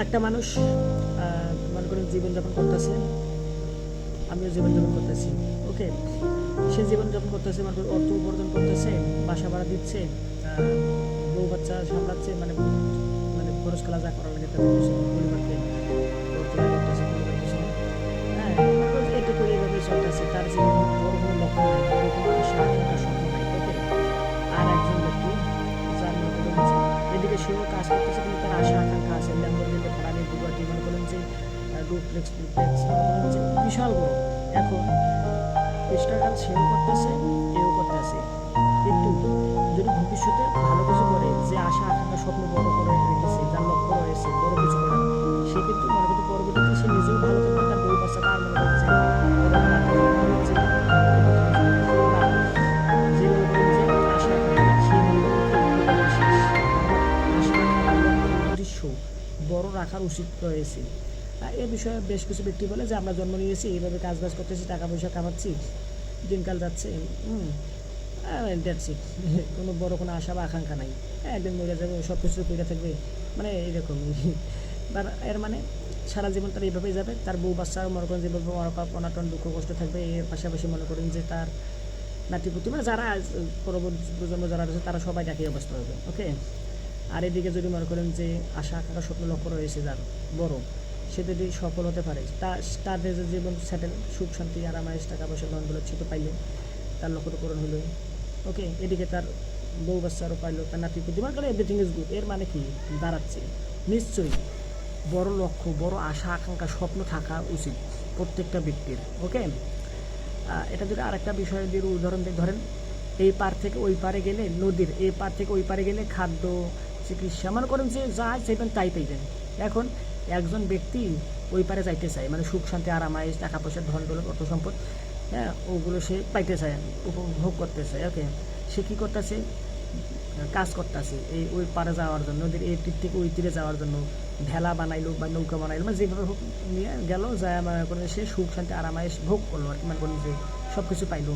একটা মানুষ মনে করেন জীবনযাপন করতেছে, আমিও জীবনযাপন করতেছি। ওকে, সে জীবনযাপন করতেছে, মনে করেন অর্থ উপার্জন করতেছে, বাসা ভাড়া দিচ্ছে, বউ বাচ্চা সামলাচ্ছে, মানে মানে খরচ খেলা যা করা লাগে তাদের পিছনে পরিবারকে পরিবার করতেছে, পরিবার পিছনে। হ্যাঁ, মনে করেন এটুকু এইভাবে চলতেছে, তার জীবন বড় কোনো লক্ষ্য নেই, বড় কোনো আশা আকাঙ্ক্ষা স্বপ্ন নাই। ওকে, আর একজন ব্যক্তি যার মনে করেন যে এদিকে সেও কাজ করতেছে, কিন্তু তার আশা আকাঙ্ক্ষা আছে, ল্যাম্বরগিনি ফারারি বুগাটি, মনে করেন যে ডুপ্লেক্স ডুপ্লেক্স, মনে করেন যে বিশাল বড়। এখন স্ট্রাগল সেও করতেছে, এও করতেছে, কিন্তু যদি ভবিষ্যতে ভালো কিছু করে, যে আশা আকাঙ্ক্ষা স্বপ্ন বড় করে রেখেছে, যার লক্ষ্য রয়েছে বড় কিছু করার, সে কিন্তু মনে করতে পরবর্তীতে সে নিজেও ভালো থাকবে, তার বই বাচ্চাটা আর মনে করছে বড় রাখার উচিত রয়েছে। এ বিষয়ে বেশ কিছু ব্যক্তি বলে যে আমরা জন্ম নিয়েছি, এইভাবে কাজ বাজ করতেছি, টাকা পয়সা কামাচ্ছি, দিনকাল যাচ্ছে, দ্যাটস ইট। কোনো বড় কোনো আশা বা আকাঙ্ক্ষা নাই, একদিন মরে যাবে, সব কিছু পড়ে থাকবে, মানে এইরকমই। এর মানে সারা জীবন তার এইভাবেই যাবে, তার বউ বাচ্চাও মনে করেন যেভাবে অনাটন দুঃখ কষ্ট থাকবে, এর পাশাপাশি মনে করেন যে তার নাতিপুতি, মানে যারা পরবর্তী প্রজন্ম যারা রয়েছে তারা সবাই একই অবস্থা হবে। ওকে, আর এদিকে যদি মনে করেন যে আশা আকাঙ্ক্ষা স্বপ্ন লক্ষ্য রয়েছে যার বড়, সে যদি সফল হতে পারে, তার জীবন সেটেল, সুখ শান্তি আরামায়েশ, টাকা পয়সা ধনগুলো ছোটো পাইলে তার লক্ষ্যটা পূরণ হলো। ওকে, এদিকে তার বউ বাচ্চারও পাইলো, তার নাতিপুতি, মানে করে এভরিথিং ইজ গুড। এর মানে কি দাঁড়াচ্ছে, নিশ্চয়ই বড় লক্ষ্য, বড় আশা আকাঙ্ক্ষা স্বপ্ন থাকা উচিত প্রত্যেকটা ব্যক্তির। ওকে, এটা যদি আরেকটা বিষয় দিয়ে উদাহরণ দিয়ে ধরেন, এই পার থেকে ওই পারে গেলে, নদীর এই পার থেকে ওই পারে গেলে খাদ্য, চিকিৎসা, মনে করেন যে যা চাইবেন তাই পাইবেন। এখন একজন ব্যক্তি ওই পারে যাইতে চায়, মানে সুখ শান্তি আরামায়েশ, টাকা পয়সা ধন দৌলত অর্থ সম্পদ, হ্যাঁ, ওগুলো সে পাইতে চায়, উপভোগ করতে চায়। ওকে, সে কী করতেছে, কাজ করতেছে এই ওই পারে যাওয়ার জন্য, নদীর এই তীর থেকে ওই তীরে যাওয়ার জন্য ভেলা বানাইলো বা নৌকা বানাইলো, মানে যেভাবে হোক নিয়ে গেল, যায় মনে করেন সে সুখ শান্তি আরামায়েশ ভোগ করলো আর কি, মানে করেন যে সব কিছু পাইলো।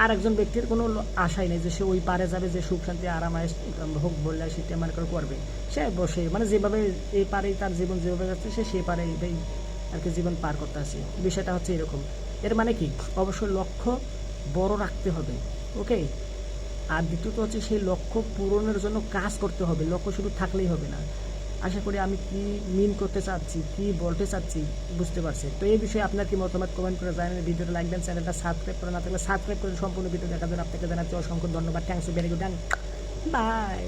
আর একজন ব্যক্তির কোনো আশাই নেই যে সে ওই পারে যাবে, যে সুখ শান্তি আরামায়েশ ভোগ বললে সেটা মনে করে করবে, সে বসে মানে যেভাবে এই পারেই তার জীবন যেভাবে যাচ্ছে, সে সেই পারে এইটাই আর কি জীবন পার করতে আসে। বিষয়টা হচ্ছে এরকম। এর মানে কি, অবশ্যই লক্ষ্য বড় রাখতে হবে। ওকে, আর দ্বিতীয়ত হচ্ছে সেই লক্ষ্য পূরণের জন্য কাজ করতে হবে, লক্ষ্য শুধু থাকলেই হবে না। আশা করি আমি কি মিন করতে চাচ্ছি, কি বলতে চাচ্ছি বুঝতে পারছি। তো এই বিষয়ে আপনার কি মতামত কমেন্ট করে জানেন, ভিডিওটা লাইক দেন, চ্যানেলটা সাবস্ক্রাইব করে না থাকলে সাবস্ক্রাইব করে সম্পূর্ণ ভিডিও দেখার জন্য আপনাকে জানাচ্ছি অসংখ্য ধন্যবাদ। Thanks, very good, by.